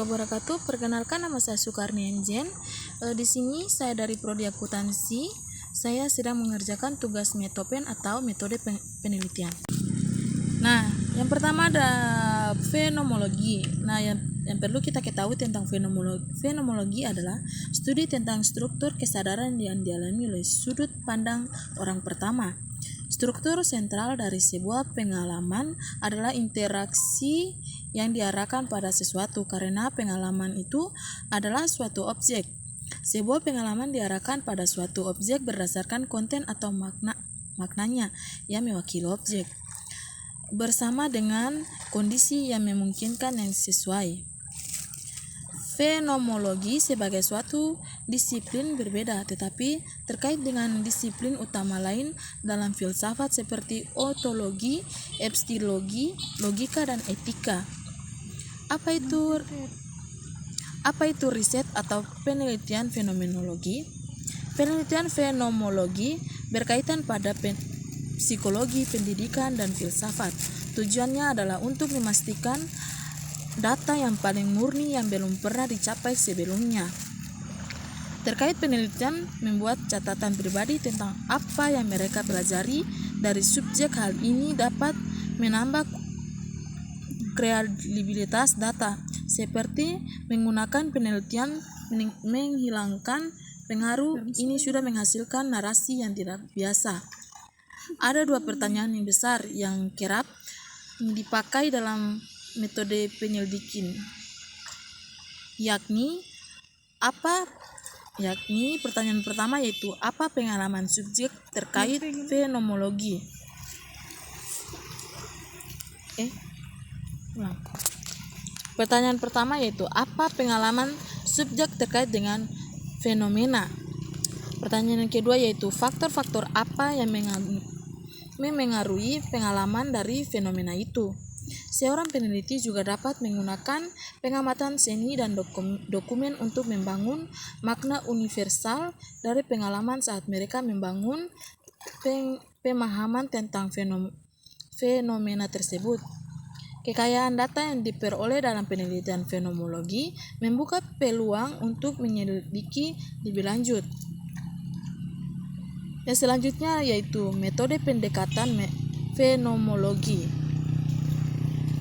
wabarakatuh. Perkenalkan, nama saya Sukarni Enjen. Di sini saya dari Prodi Akuntansi. Saya sedang mengerjakan tugas metopen atau metode penelitian. Nah, yang pertama ada fenomenologi. Nah, yang perlu kita ketahui tentang fenomenologi. Fenomenologi adalah studi tentang struktur kesadaran yang dialami oleh sudut pandang orang pertama. Struktur sentral dari sebuah pengalaman adalah interaksi yang diarahkan pada sesuatu, karena pengalaman itu adalah suatu objek. Sebuah pengalaman diarahkan pada suatu objek berdasarkan konten atau maknanya yang mewakili objek, bersama dengan kondisi yang memungkinkan yang sesuai. Fenomenologi sebagai suatu disiplin berbeda, tetapi terkait dengan disiplin utama lain dalam filsafat seperti ontologi, epistemologi, logika, dan etika. Apa itu riset atau penelitian fenomenologi? Penelitian fenomenologi berkaitan pada psikologi, pendidikan, dan filsafat. Tujuannya adalah untuk memastikan data yang paling murni yang belum pernah dicapai sebelumnya. Terkait penelitian, membuat catatan pribadi tentang apa yang mereka pelajari dari subjek. Hal ini dapat menambah kredibilitas data, seperti menggunakan penelitian menghilangkan pengaruh. Ini sudah menghasilkan narasi yang tidak biasa. Ada dua pertanyaan yang besar yang kerap dipakai dalam metode penyelidikan, yakni pertanyaan pertama yaitu apa pengalaman subjek terkait fenomenologi. Pertanyaan pertama yaitu apa pengalaman subjek terkait dengan fenomena. Pertanyaan yang kedua yaitu faktor-faktor apa yang memengaruhi pengalaman dari fenomena itu. Seorang peneliti juga dapat menggunakan pengamatan seni dan dokumen untuk membangun makna universal dari pengalaman saat mereka membangun pemahaman tentang fenomena tersebut. Kekayaan data yang diperoleh dalam penelitian fenomenologi membuka peluang untuk menyelidiki lebih lanjut. Yang selanjutnya yaitu metode pendekatan fenomenologi.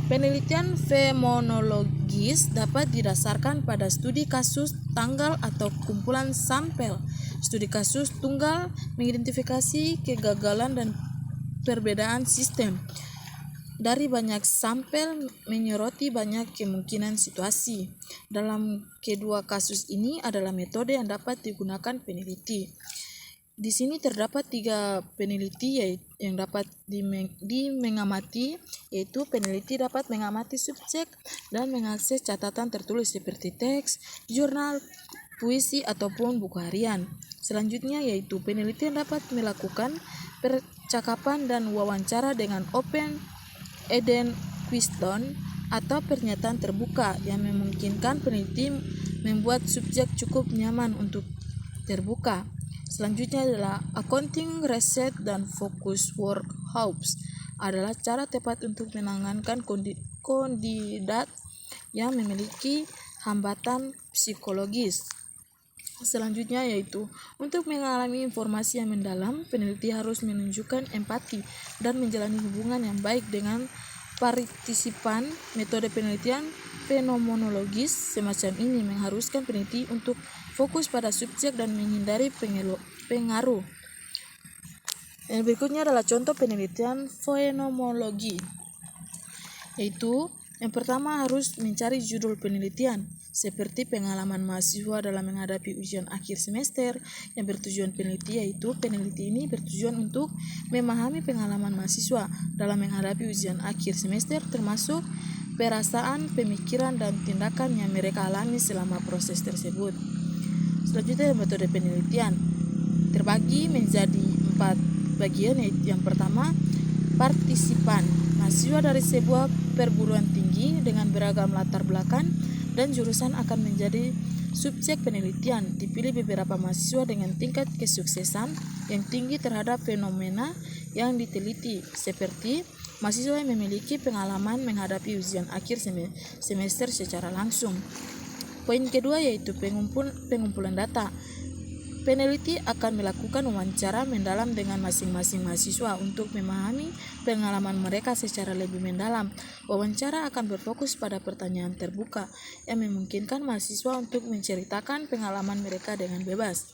Penelitian fenomenologis dapat didasarkan pada studi kasus tunggal atau kumpulan sampel. Studi kasus tunggal mengidentifikasi kegagalan dan perbedaan sistem dari banyak sampel, menyoroti banyak kemungkinan situasi. Dalam kedua kasus ini adalah metode yang dapat digunakan peneliti. Di sini terdapat 3 peneliti yang dapat mengamati, yaitu peneliti dapat mengamati subjek dan mengakses catatan tertulis seperti teks, jurnal, puisi, ataupun buku harian. Selanjutnya yaitu peneliti yang dapat melakukan percakapan dan wawancara dengan open-ended question atau pernyataan terbuka yang memungkinkan peneliti membuat subjek cukup nyaman untuk terbuka. Selanjutnya adalah accounting, research, dan focus workshops adalah cara tepat untuk menangankan kandidat yang memiliki hambatan psikologis. Selanjutnya yaitu untuk mengalami informasi yang mendalam, peneliti harus menunjukkan empati dan menjalani hubungan yang baik dengan partisipan. Metode penelitian fenomenologis semacam ini mengharuskan peneliti untuk fokus pada subjek dan menghindari pengaruh. Yang berikutnya adalah contoh penelitian fenomenologi, yaitu yang pertama harus mencari judul penelitian, seperti pengalaman mahasiswa dalam menghadapi ujian akhir semester. Yang bertujuan peneliti yaitu peneliti ini bertujuan untuk memahami pengalaman mahasiswa dalam menghadapi ujian akhir semester, termasuk perasaan, pemikiran, dan tindakan yang mereka alami selama proses tersebut. Selanjutnya metode penelitian terbagi menjadi 4 bagian, yaitu yang pertama partisipan. Mahasiswa dari sebuah perguruan tinggi dengan beragam latar belakang dan jurusan akan menjadi subjek penelitian. Dipilih beberapa mahasiswa dengan tingkat kesuksesan yang tinggi terhadap fenomena yang diteliti, seperti mahasiswa yang memiliki pengalaman menghadapi ujian akhir semester secara langsung. Poin kedua yaitu pengumpulan data. Peneliti akan melakukan wawancara mendalam dengan masing-masing mahasiswa untuk memahami pengalaman mereka secara lebih mendalam. Wawancara akan berfokus pada pertanyaan terbuka yang memungkinkan mahasiswa untuk menceritakan pengalaman mereka dengan bebas.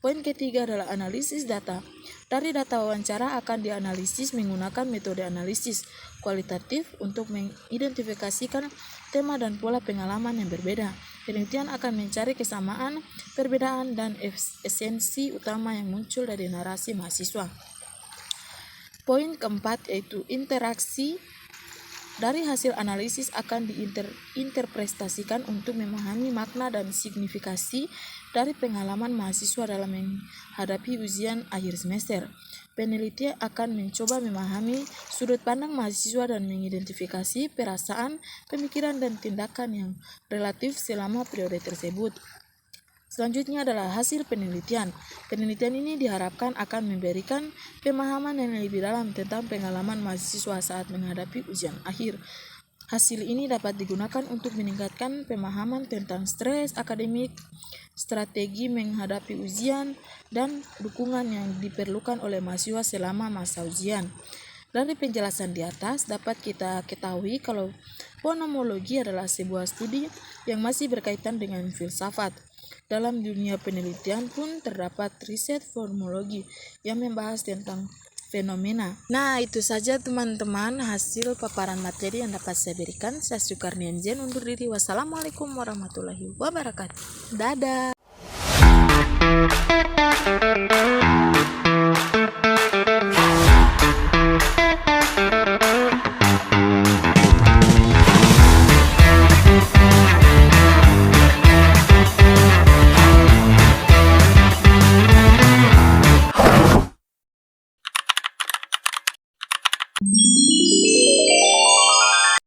Poin ketiga adalah analisis data. Dari data wawancara akan dianalisis menggunakan metode analisis kualitatif untuk mengidentifikasikan tema dan pola pengalaman yang berbeda. Penelitian akan mencari kesamaan, perbedaan, dan esensi utama yang muncul dari narasi mahasiswa. Poin keempat yaitu interaksi. Dari hasil analisis akan diinterpretasikan untuk memahami makna dan signifikasi dari pengalaman mahasiswa dalam menghadapi ujian akhir semester. Peneliti akan mencoba memahami sudut pandang mahasiswa dan mengidentifikasi perasaan, pemikiran, dan tindakan yang relatif selama periode tersebut. Selanjutnya adalah hasil penelitian. Penelitian ini diharapkan akan memberikan pemahaman yang lebih dalam tentang pengalaman mahasiswa saat menghadapi ujian akhir. Hasil ini dapat digunakan untuk meningkatkan pemahaman tentang stres akademik, strategi menghadapi ujian, dan dukungan yang diperlukan oleh mahasiswa selama masa ujian. Dari penjelasan di atas dapat kita ketahui kalau fenomenologi adalah sebuah studi yang masih berkaitan dengan filsafat. Dalam dunia penelitian pun terdapat riset fenomenologi yang membahas tentang fenomena. Nah, itu saja teman-teman hasil paparan materi yang dapat saya berikan. Saya Sukarnian Jen undur diri. Wassalamualaikum warahmatullahi wabarakatuh. Dadah.